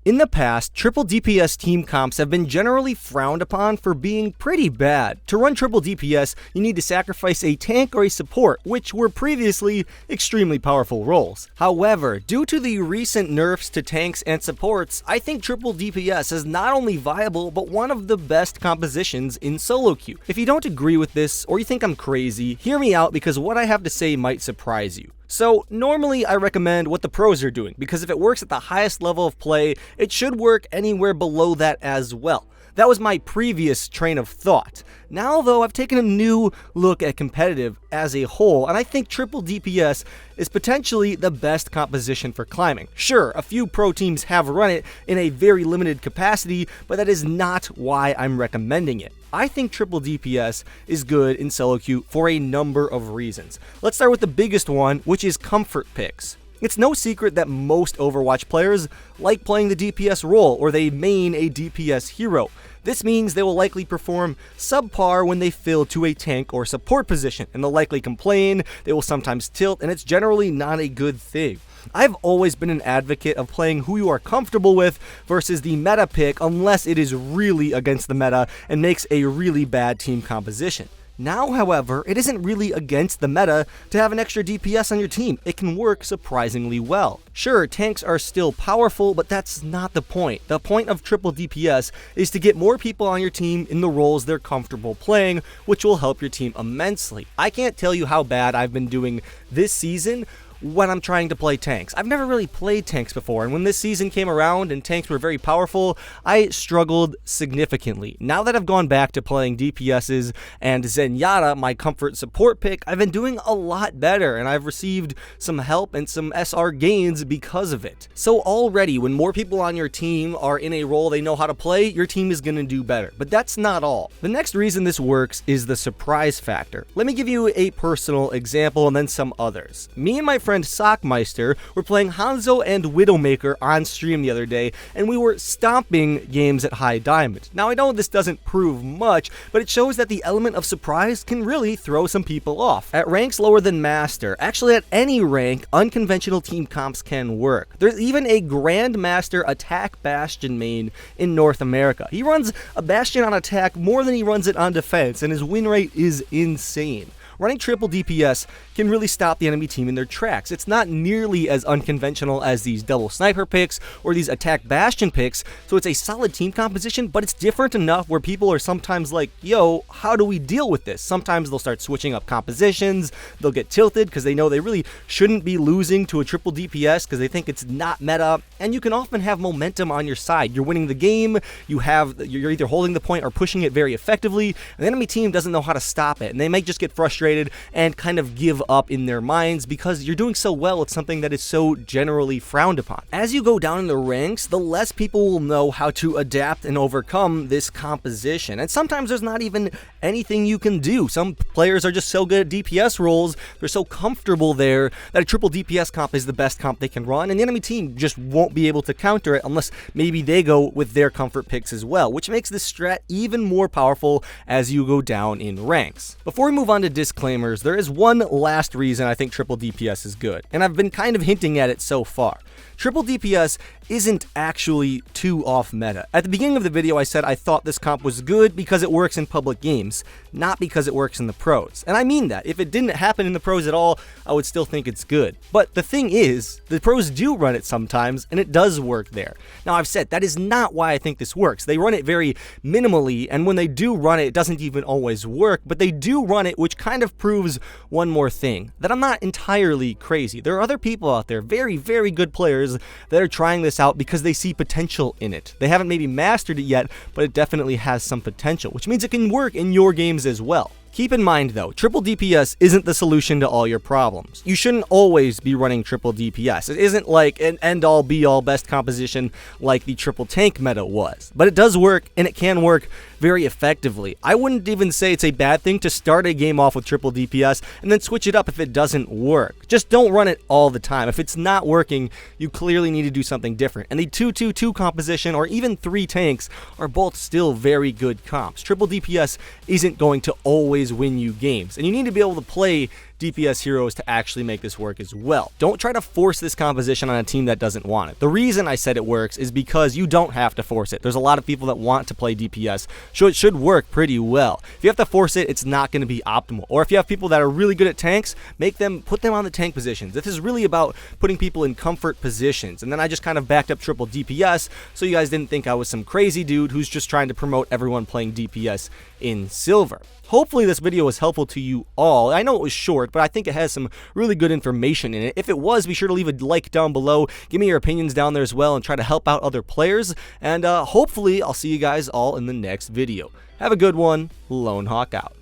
In the past, triple DPS team comps have been generally frowned upon for being pretty bad. To run triple DPS, you need to sacrifice a tank or a support, which were previously extremely powerful roles. However, due to the recent nerfs to tanks and supports, I think triple DPS is not only viable, but one of the best compositions in solo queue. If you don't agree with this, or you think I'm crazy, hear me out because what I have to say might surprise you. So, normally I recommend what the pros are doing, because if it works at the highest level of play, it should work anywhere below that as well. That was my previous train of thought. Now though, I've taken a new look at competitive as a whole, and I think triple DPS is potentially the best composition for climbing. Sure, a few pro teams have run it in a very limited capacity, but that is not why I'm recommending it. I think triple DPS is good in solo queue for a number of reasons. Let's start with the biggest one, which is comfort picks. It's no secret that most Overwatch players like playing the DPS role, or they main a DPS hero. This means they will likely perform subpar when they fill to a tank or support position, and they'll likely complain, they will sometimes tilt, and it's generally not a good thing. I've always been an advocate of playing who you are comfortable with versus the meta pick unless it is really against the meta and makes a really bad team composition. Now, however, it isn't really against the meta to have an extra DPS on your team. It can work surprisingly well. Sure, tanks are still powerful, but that's not the point. The point of triple DPS is to get more people on your team in the roles they're comfortable playing, which will help your team immensely. I can't tell you how bad I've been doing this season when I'm trying to play tanks. I've never really played tanks before, and when this season came around and tanks were very powerful, I struggled significantly. Now that I've gone back to playing DPSs and Zenyatta, my comfort support pick, I've been doing a lot better, and I've received some help and some SR gains because of it. So already, when more people on your team are in a role they know how to play, your team is going to do better. But that's not all. The next reason this works is the surprise factor. Let me give you a personal example and then some others. Me and my friend Sockmeister were playing Hanzo and Widowmaker on stream the other day, and we were stomping games at high diamond. Now I know this doesn't prove much, but it shows that the element of surprise can really throw some people off. At ranks lower than Master, actually at any rank, unconventional team comps can work. There's even a Grandmaster attack Bastion main in North America. He runs a Bastion on attack more than he runs it on defense, and his win rate is insane. Running triple DPS can really stop the enemy team in their tracks. It's not nearly as unconventional as these double sniper picks or these attack bastion picks, so it's a solid team composition, but it's different enough where people are sometimes like, yo, how do we deal with this? Sometimes they'll start switching up compositions, they'll get tilted because they know they really shouldn't be losing to a triple DPS because they think it's not meta, and you can often have momentum on your side. You're winning the game, you're either holding the point or pushing it very effectively, and the enemy team doesn't know how to stop it, and they might just get frustrated and kind of give up in their minds because you're doing so well at something that is so generally frowned upon. As you go down in the ranks, the less people will know how to adapt and overcome this composition, and sometimes there's not even anything you can do. Some players are just so good at DPS roles, they're so comfortable there that a triple DPS comp is the best comp they can run, and the enemy team just won't be able to counter it unless maybe they go with their comfort picks as well, which makes this strat even more powerful as you go down in ranks. Before we move on to disclaimers, there is one last reason I think triple DPS is good, and I've been kind of hinting at it so far. Triple DPS isn't actually too off meta. At the beginning of the video I said I thought this comp was good because it works in public games, not because it works in the pros. And I mean that. If it didn't happen in the pros at all, I would still think it's good. But the thing is, the pros do run it sometimes, and it does work there. Now I've said that is not why I think this works. They run it very minimally, and when they do run it, it doesn't even always work, but they do run it, which kind of proves one more thing, that I'm not entirely crazy. There are other people out there, very, very good players, that are trying this out because they see potential in it. They haven't maybe mastered it yet, but it definitely has some potential, which means it can work in your games as well. Keep in mind though, triple DPS isn't the solution to all your problems. You shouldn't always be running triple DPS. It isn't like an end-all be-all best composition like the triple tank meta was. But it does work, and it can work very effectively. I wouldn't even say it's a bad thing to start a game off with triple DPS and then switch it up if it doesn't work. Just don't run it all the time. If it's not working, you clearly need to do something different. And the 2-2-2 composition or even 3 tanks are both still very good comps. Triple DPS isn't going to always win you games, and you need to be able to play DPS heroes to actually make this work as well. Don't try to force this composition on a team that doesn't want it. The reason I said it works is because you don't have to force it. There's a lot of people that want to play DPS, so it should work pretty well. If you have to force it, it's not going to be optimal. Or if you have people that are really good at tanks, put them on the tank positions. This is really about putting people in comfort positions. And then I just kind of backed up triple DPS so you guys didn't think I was some crazy dude who's just trying to promote everyone playing DPS in silver. Hopefully this video was helpful to you all. I know it was short, but I think it has some really good information in it. If it was, be sure to leave a like down below. Give me your opinions down there as well and try to help out other players. And hopefully I'll see you guys all in the next video. Have a good one. Lone Hawk out.